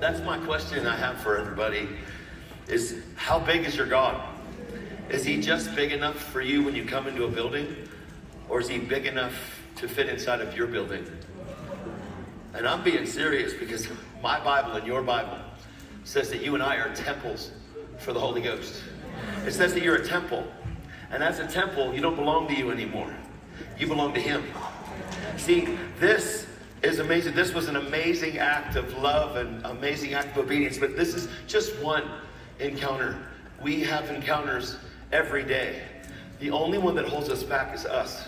That's my question I have for everybody is, how big is your God? Is he just big enough for you when you come into a building? Or is he big enough to fit inside of your building? And I'm being serious because my Bible and your Bible says that you and I are temples for the Holy Ghost. It says that you're a temple. And as a temple, you don't belong to you anymore. You belong to him. See, this is amazing. This was an amazing act of love and amazing act of obedience. But this is just one encounter. We have encounters every day. The only one that holds us back is us.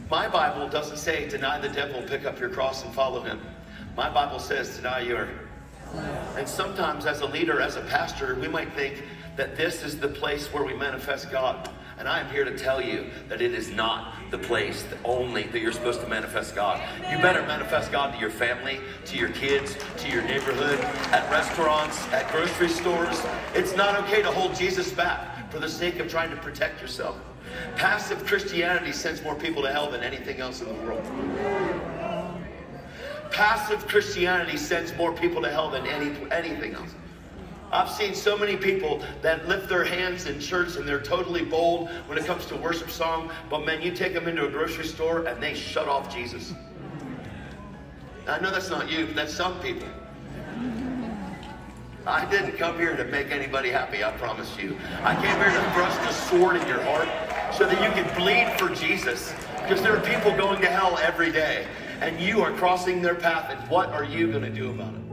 My Bible doesn't say deny the devil, pick up your cross and follow him. My Bible says deny your. And sometimes as a leader, as a pastor, we might think that this is the place where we manifest God. And I am here to tell you that it is not the place only that you're supposed to manifest God. You better manifest God to your family, to your kids, to your neighborhood, at restaurants, at grocery stores. It's not okay to hold Jesus back for the sake of trying to protect yourself. Passive Christianity sends more people to hell than anything else in the world. Passive Christianity sends more people to hell than anything else. I've seen so many people that lift their hands in church and they're totally bold when it comes to worship song, but man, you take them into a grocery store and they shut off Jesus. Now, I know that's not you, but that's some people. I didn't come here to make anybody happy, I promise you. I came here to thrust a sword in your heart so that you can bleed for Jesus. Because there are people going to hell every day, and you are crossing their path, and what are you going to do about it?